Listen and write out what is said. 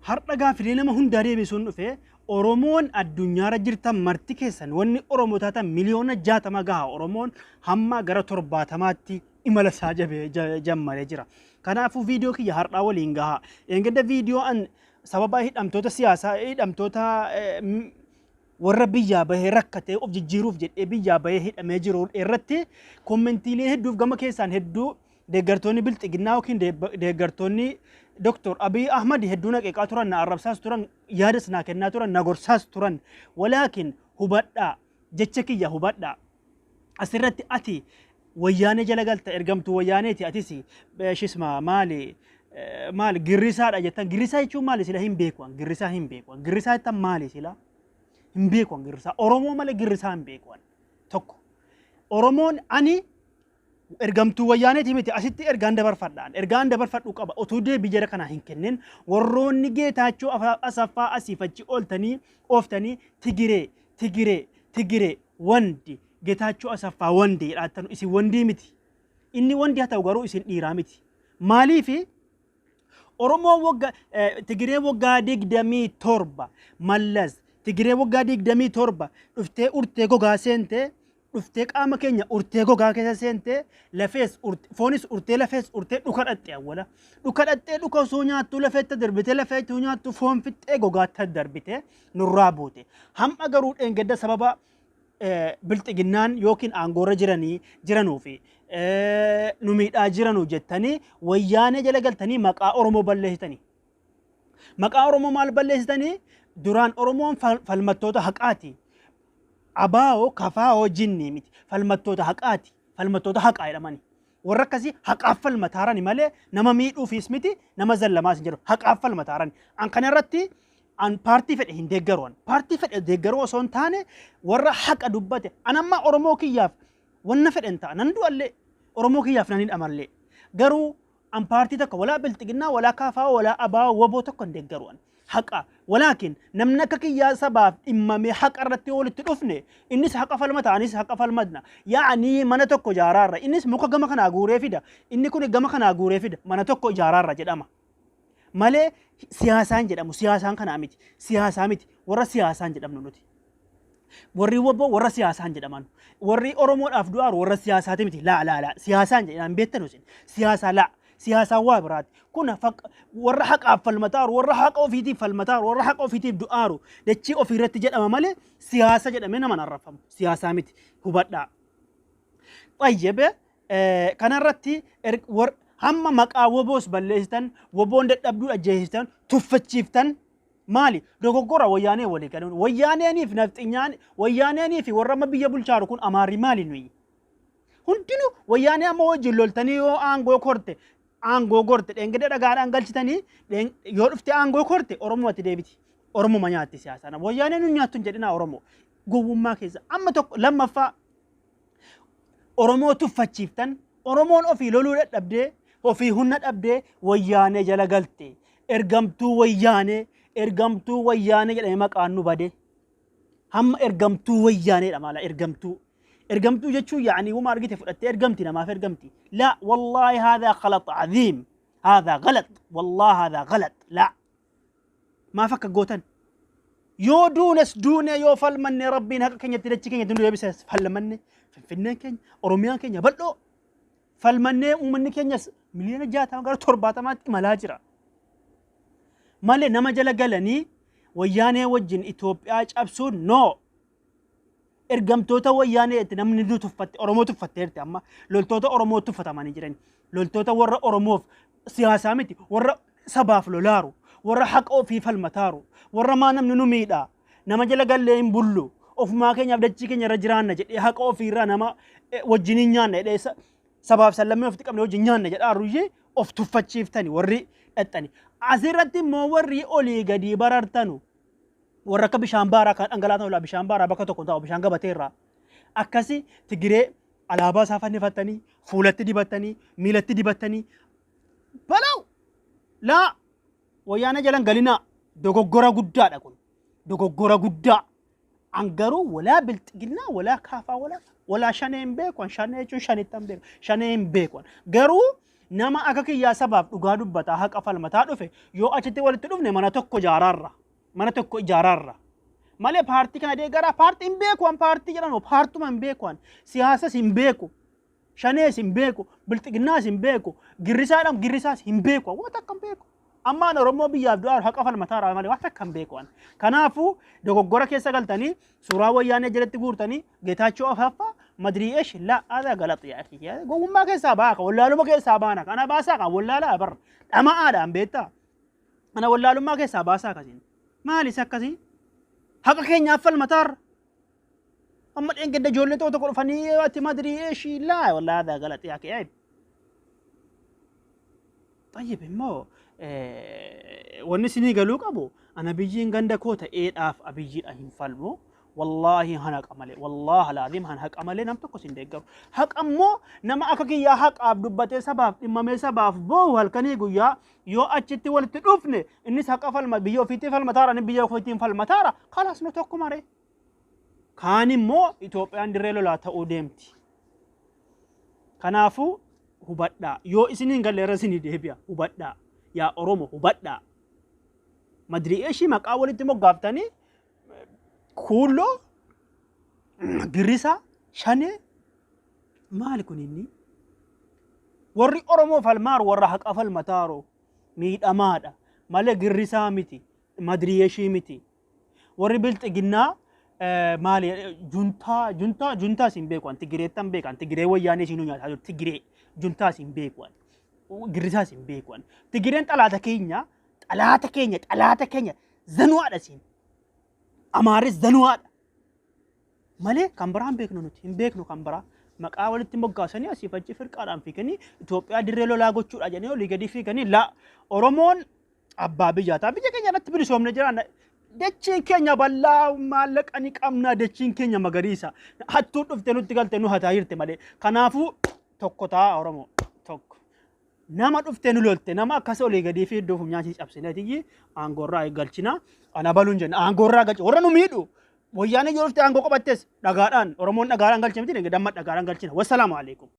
har'a gaafilee nama hundaa deebisuun dhufe Oromoon addunyaarra jirtan marti keessan wanni Oromoo taatan miliyoona 60 gaha Oromoon hamma gara 70tti imala isaa jammaree jira. Kanaafuu viidiyoo kiyya har'aa waliin gaha. Eegada viidiyoo an sababa hidhamtoota siyaasaa hidhamtoota warra biyyaa bahee rakkatee of jijjiiruuf jedhee biyyaa bahee hidhamee jiru irratti kommentiilee hedduuf gama keessaan hedduu deeggartoonni bilxiginnaa yookiin deeggartoonni Dr. Abiy Ahmad hedduu naqeeqaa turan na arrabsaas turan yaadas naa kennaa turan na gorsaas turan walaakin hubadhaa jecha kiyya hubadhaa asirratti ati wayyaanee jala galta ergamtuu wayyaaneeti atis shisma maali girrisaadha jettan girrisaa jechuun maali sila hin beekuwan girrisaa jettan maali sila hin beekuwan girrisaa Oromoo malee girrisaa hin beekuwan tokko Oromoon ani ergamtuu wayyaaneeti miti asitti ergaan dabarfadhu qaba utuu deebii jara kana hin kennin warroonni Geetaachoo Asaffaa asiifachi ooftanii Tigiree wandi Geetaachoo Asaffaa wandi jedhaatanu isin wandii miti inni wandi haa ta'u garuu isin dhiiraa miti maaliifi Oromoo Tigiree waggaa 27 mallas Tigiree waggaa 27 dhuftee urtee gogaa seentee dhuftee qaama keenya urtee gogaa keessa seentee lafees foonis urtee lafees urtee dhukadhatte awwala dhukadhattee dhuka osoo nyaattuu lafeetta darbitee lafeetti nyaattuu foon fixxee gogaatti darbitee nurraa buute hamma garuu dheengadda sababa bilxiginnaan yookiin aangoorra jiranuu fi nu miidhaa jiranuu jettanii wayyaanee jala galtanii maqaa Oromoo balleessitanii maqaa Oromoo maal balleessitanii duraan Oromoon falmattoota haqaati Abao Kafao jinni miti falmattoota haqaati falmattoota haqaa jedhamani warra akkasii haqaaf falmataarani malee nama miidhuufis miti nama zallamaas hin jiru haqaaf falmataarani an kana irratti an paartii fedhe hin deeggaruwan paartii fedhe deeggaruu osoo hin taane warra haqa dubbate an amma Oromoo kiyyaaf wanna fedhen ta'a nan du'allee Oromoo kiyyaaf nan hidhamallee garuu an paartii tokko walaa bilxiginnaa walaa Kafao walaa Abao waboo tokko hin deeggaruwan haqa ولكن نمنك كيا سبب إما حق الرتي ولت الأفنى إنس حق فالمتا إنس حق فالمدنا يعني ما نتوكو جارار إنس مكو جمع كنا أقوله فيدا إني كوني جمع كنا أقوله فيدا ما نتوكو جارار جدامه ماله سياسان جدامه سياسان كنا أميت سياسة أميت ورا سياسان جدامه نوتي وري وبو ورا سياسان جدامه وري أورمون أفدوار ورا سياسات أميت لا سياسان جدامه بيتنوسين سياسة لا سياسة وابرات كنا ورا حق فالمطار ورا حق أوفيتي فالمطار ورا حق أوفيتي بدوارو دتشي أوفيرت جد أمامله سياسة جد أمنا ما نعرفهم سياسة مت هو بدأ طيب كان رتي هم مقا وبوس بلستان وبوند أبدو أجهزتان تفتشيفتان مالي دوغورا وياني ولي كانون وياني في نفتيان وياني في ورا ما بيجابول شاركون أماري مالي نوي هنتنو وياني أما وجلول تانيو آنغو كورتي aango gorte dhengede dhagaadhaan galchitanii yoo dhufte aango korte Oromoo ati deebiti Oromoo ma nyaatti siyaasana wayyaaneen nu nyaattu jedhina Oromoo gowwummaa keessa amma tokko lammaffaa Oromoo tuffachiiftan Oromoon ofii loluu dadhabdee ofii humna dhabdee wayyaanee jala galte ergamtuu wayyaanee jedhamee maqaan nu bade hamma ergamtuu wayyaaneedha maala ergamtu جتشو يعني وما رجيت فلت ارجمتنا ما في ارجمتي لا والله هذا غلط عظيم هذا غلط والله هذا غلط لا ما فك جوتن يو دونس دون يو فلمن ربنا كن يتدتش كن يدنو يبس فلمن فنن كن أروميان كن يبلو فلمن ومن كن يس مليون جات هم قالوا تربات ما ملاجرا ماله نما جل قالني ويانه وجن إثيوبيا أبسون نو ergamtoota wayyaanee namni nu tuffatte Oromoo tuffatteerti amma loltoota Oromoo tuffatamanii jiran loltoota warra Oromoof siyaasaa miti warra sabaaf lolaaru warra haqa ofii falmataaru warra maa namni nu miidhaa nama jala gallee hin bullu ofumaa keenyaaf dachii keenya irra jiraanna jedhee haqa ofiirraa nama wajjin hin nyaanne jedhee sabaaf sallammee ofitti qabne wajjin nyaanne jedhaaruyyee of tuffachiiftani warri dhaxxani asirratti immoo warri olii gadii barartanu warra akka bishaan baaraa kan dhangalaatan ola bishaan baaraa bakka tokko ta'u bishaan gabateerraa akkasi Tigiree alaabaa isaa fannifatanii fuulatti dibatanii miilatti dibatanii balaw laa wayyaana jalan galinaa dogoggora guddaadha kun dogoggora guddaa angaruu walaa bilxiginnaa walaa Kaafaa walaa shaneen beekwan shanee jechuun shanittan beekwan shaneen beekwan garuu nama akka kiyyaa sabaaf dhugaa dubbataa haqa falmataa dhufe yoo achitti walitti dhufne mana tokko ijaararra malee paartii kana deeggaraa paartii hin beeku an paartii jedhamu paartuma hin beeku an siyaasas hin beeku shanees hin beeku bilxiginnaas hin beeku girrisaas hin beeku waan takka hin beeku amma an Oromoo biyyaaf du'aa haqa falmataa irraa malee waan takka hin beeku an kanaafuu dogoggora keessa galtanii suuraa wayyaanee jalatti guurtanii Geetaachoo Afaffaa مدري ايش لا هذا غلط يا اخي قوم ما كيسا باك ولا له ما كيسا بانك انا باساك ولا لا بر اما ادم بيتا انا ولا له ما كيسا باساك زين مالي سكزي حق كينيا افل مطار اما ان قد جولته وتقول فني ما ادري ايش لا ولا هذا غلط يا اخي عيب طيب مو ونسني قالوك ابو انا بيجي غندا كوتا ايد اف ابيجي اهين فالمو والله هناك أمله والله العظيم هناك أمله نم تكو سندقر حق أمو نما أكاكي يا حق عبد بته سبب إمام سبب بو هالكني يقول يو أجتي ولا تدفني الناس حق فالم بيو فيتي فالمطار أنا بيو فيتي فالمطار خلاص نتوكو ماري كان مو إثيوبيا عندريلو لا تودمتي كنافو هبدا يو إسنين قال لرسني دهبيا هبدا يا أرومو هبدا ما أدري إيش ما كأول تيمو قابتني كله جريسا شانه مالكون إني وري أرمو فالمار ورا حق أفل متارو ميد أمادا ماله جريسا ميتي مدريشي ميتي وري بلت جنا مالي جنتا سيمبيكوان تجري تامبيكان تجري وياني شنو يعني تجري جنتا سيمبيكوان جريسا سيمبيكوان تجري أنت على تكينيا زنوا على سين أمارس زنوات ماله كمبران بيكنو نوتي هم بيكنو كمبرا مقاول تيموغاسني اسيفاجي فرقان فيكني إثيوبيا ديرلو لاغوچو اجانيو ليغدي فيكني لا أورومون أبا بيجاتا بيجا كينيا نتبري سومنا جران دچين كينيا بالا مالك اني قمنا دچين كينيا مغريسا حتى دفتنو تيغالتنو هتايرتي ماله كنافو توكوتا أورومو توك nama dhuftenu lolte nama akkas olii gadi fi iddoo funyaansi cabsineeti aangorraa eeggalchina ana baluun jenna aangorraa galchi warra nu miidhu wayyaanee yoo dhufte aangoo qabattes dhagaadhaan Oromoon dhagaadhaan galchee miti damma dhagaadhaan galchina wassalaamu alaikum